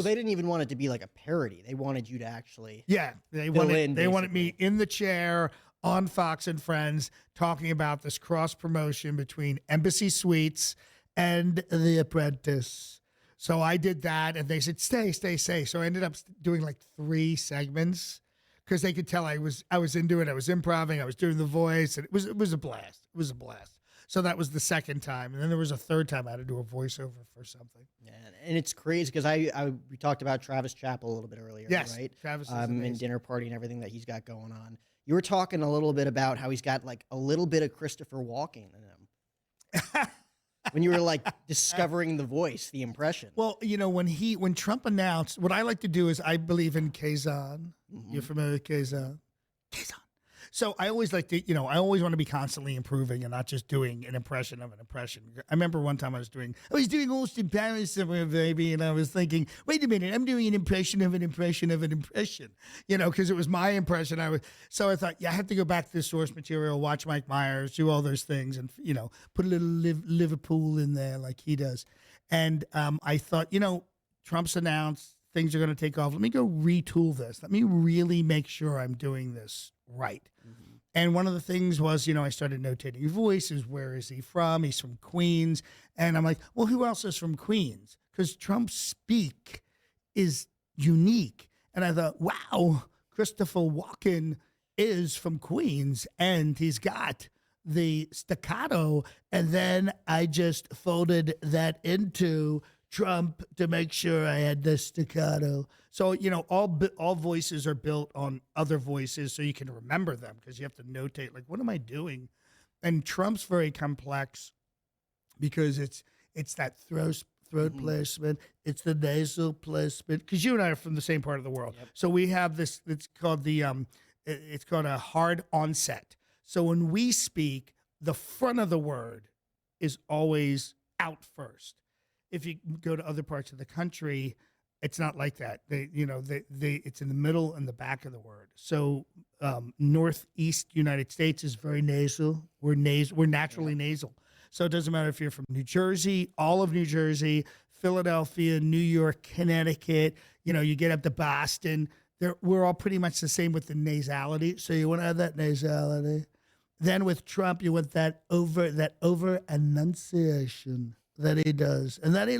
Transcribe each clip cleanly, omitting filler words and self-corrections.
So they didn't even want it to be like a parody. They wanted you to actually Yeah, they fill in, wanted me basically. in the chair on Fox and Friends talking about this cross promotion between Embassy Suites and The Apprentice. So I did that, and they said, "Stay, stay, stay." So I ended up doing like 3 segments because they could tell I was into it. I was improvising. I was doing the voice, and it was a blast. It was a blast. So that was the second time, and then there was a third time I had to do a voiceover for something. Yeah, and it's crazy because we talked about Travis Chappell a little bit earlier, Yes, right? Travis is And amazing. Dinner Party and everything that he's got going on. You were talking a little bit about how he's got like a little bit of Christopher Walken in him. When you were like discovering the voice, the impression. Well, when Trump announced, what I like to do is I believe in Kazan. You're familiar with Kazan? Kazan. So I always like to, I always want to be constantly improving and not just doing an impression of an impression. I remember one time I was doing Austin Paris somewhere, baby, and I was thinking, wait a minute, I'm doing an impression of an impression of an impression, because it was my impression. So I thought, yeah, I have to go back to the source material, watch Mike Myers, do all those things, and put a little Liverpool in there like he does. And I thought, Trump's announced things are going to take off. Let me go retool this. Let me really make sure I'm doing this right. Mm-hmm. And one of the things was, I started notating voices. Where is he from? He's from Queens. And I'm like, well, who else is from Queens? Because Trump's speak is unique. And I thought, wow, Christopher Walken is from Queens and he's got the staccato. And then I just folded that into Trump to make sure I had the staccato. So, all voices are built on other voices so you can remember them because you have to notate, like, what am I doing? And Trump's very complex because it's that throat placement. It's the nasal placement because you and I are from the same part of the world. Yep. So we have this, it's called a hard onset. So when we speak, the front of the word is always out first. If you go to other parts of the country, it's not like that. It's in the middle and the back of the word. So Northeast United States is very nasal. We're naturally nasal. So it doesn't matter if you're from New Jersey, all of New Jersey, Philadelphia, New York, Connecticut. You get up to Boston. We're all pretty much the same with the nasality. So you want to have that nasality. Then with Trump, you want that over enunciation that he does, and that he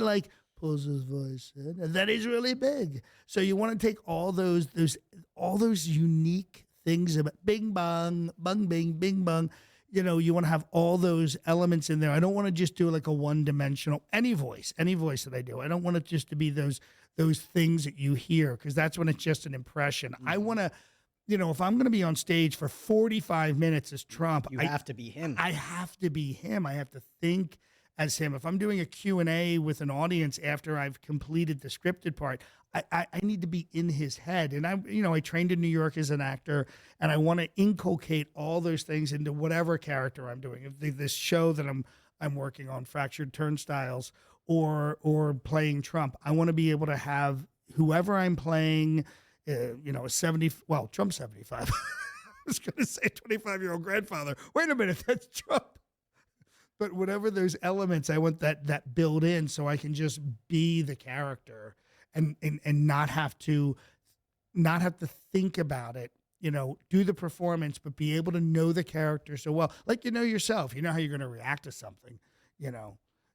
pulls his voice in, and that he's really big. So you want to take all those unique things about bing bong, bung bing, bing bong. You want to have all those elements in there. I don't want to just do like a one-dimensional any voice that I do. I don't want it just to be those things that you hear because that's when it's just an impression. Mm-hmm. I want to. If I'm going to be on stage for 45 minutes as Trump, you have to be him. I have to be him. I have to think as him. If I'm doing a Q&A with an audience after I've completed the scripted part, I need to be in his head. And I trained in New York as an actor, and I want to inculcate all those things into whatever character I'm doing. If this show that I'm working on, Fractured Turnstiles, or playing Trump, I want to be able to have whoever I'm playing, Trump's 75. I was going to say 25-year-old grandfather. Wait a minute, that's Trump. But whatever those elements, I want that built in so I can just be the character and not have to think about it, do the performance, but be able to know the character so well. Like yourself, you know how you're going to react to something,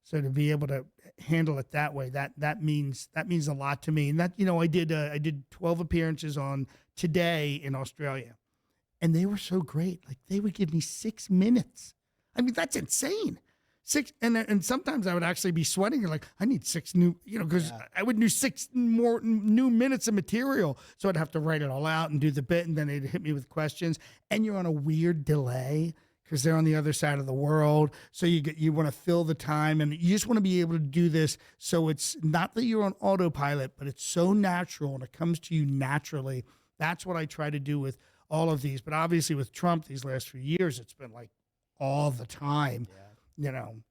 So to be able to handle it that way, that means a lot to me. And that, I did 12 appearances on Today in Australia. And they were so great. Like they would give me 6 minutes. I mean, that's insane. 6, and sometimes I would actually be sweating. Like, I need 6 new, because I would do 6 more new minutes of material. So I'd have to write it all out and do the bit, and then they'd hit me with questions. And you're on a weird delay because they're on the other side of the world. So you want to fill the time, and you just want to be able to do this. So it's not that you're on autopilot, but it's so natural and it comes to you naturally. That's what I try to do with all of these. But obviously with Trump, these last few years, it's been like all the time,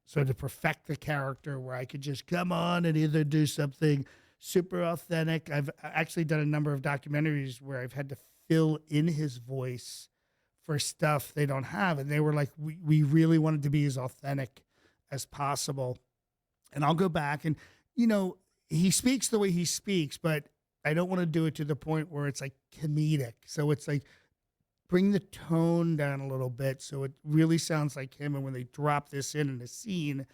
so to perfect the character where I could just come on and either do something super authentic. I've actually done a number of documentaries where I've had to fill in his voice for stuff they don't have. And they were like, we really wanted to be as authentic as possible. And I'll go back and, he speaks the way he speaks, but I don't want to do it to the point where it's like comedic. So it's like bring the tone down a little bit so it really sounds like him. And when they drop this in a scene,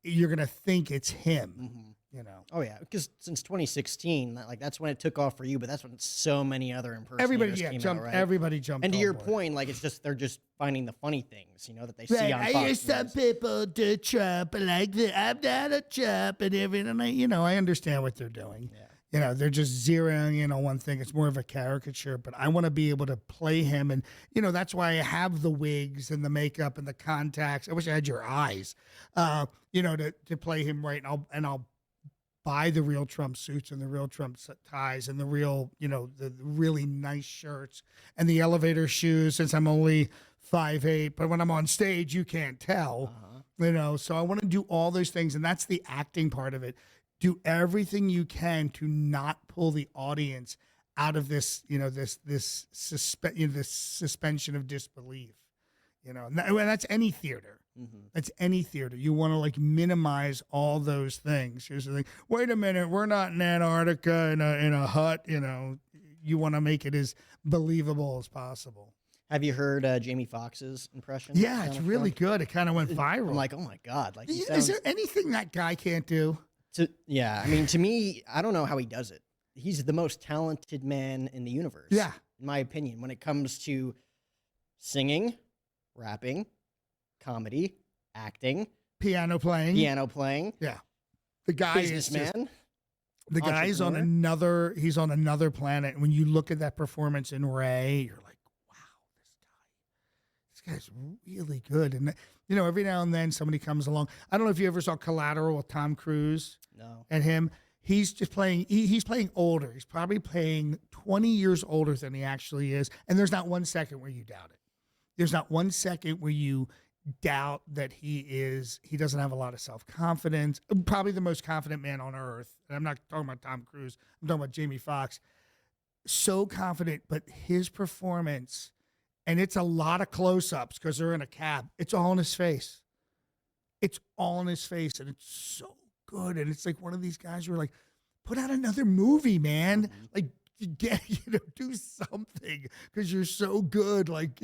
you're gonna think it's him. Mhm. You know, Oh yeah, because since 2016, like that's when it took off for you, but that's when so many other everybody impersonators came jumped. out, right? Everybody jumped. And to on your board. point, like it's just they're just finding the funny things, that they see Right, on I Fox hear some News. people do Trump like that. I'm not a Trump and everything. I understand what they're doing. Yeah. They're just zeroing in on one thing. It's more of a caricature, but I want to be able to play him. And, that's why I have the wigs and the makeup and the contacts. I wish I had your eyes, to play him right. And I'll buy the real Trump suits and the real Trump ties and the real, the really nice shirts and the elevator shoes since I'm only 5'8", but when I'm on stage, you can't tell, so I want to do all those things. And that's the acting part of it. Do everything you can to not pull the audience out of this, this suspension of disbelief, and that's any theater. Mm-hmm. That's any theater. You want to like minimize all those things. Here's the thing. Wait a minute, we're not in Antarctica in a hut. You want to make it as believable as possible. Have you heard Jamie Foxx's impression? Yeah, it's really good. It kind of went viral. I'm like, oh my god! Like, is there anything that guy can't do? Yeah, I mean, to me, I don't know how he does it. He's the most talented man in the universe. Yeah, in my opinion, when it comes to singing, rapping, comedy, acting, piano playing. Yeah, the guy is businessman. The guy's on another. He's on another planet. When you look at that performance in Ray, you're like, wow, this guy's really good. And every now and then somebody comes along. I don't know if you ever saw Collateral with Tom Cruise. No. And him. He's just playing. He's playing older. He's probably playing 20 years older than he actually is. And there's not 1 second where you doubt it. There's not 1 second where you doubt that he doesn't have a lot of self-confidence. Probably the most confident man on earth. And I'm not talking about Tom Cruise. I'm talking about Jamie Foxx. So confident, but his performance, and it's a lot of close-ups because they're in a cab. It's all in his face. It's all in his face, and it's so good. And it's like one of these guys who are like, put out another movie, man. Mm-hmm. Like, do something because you're so good. Like,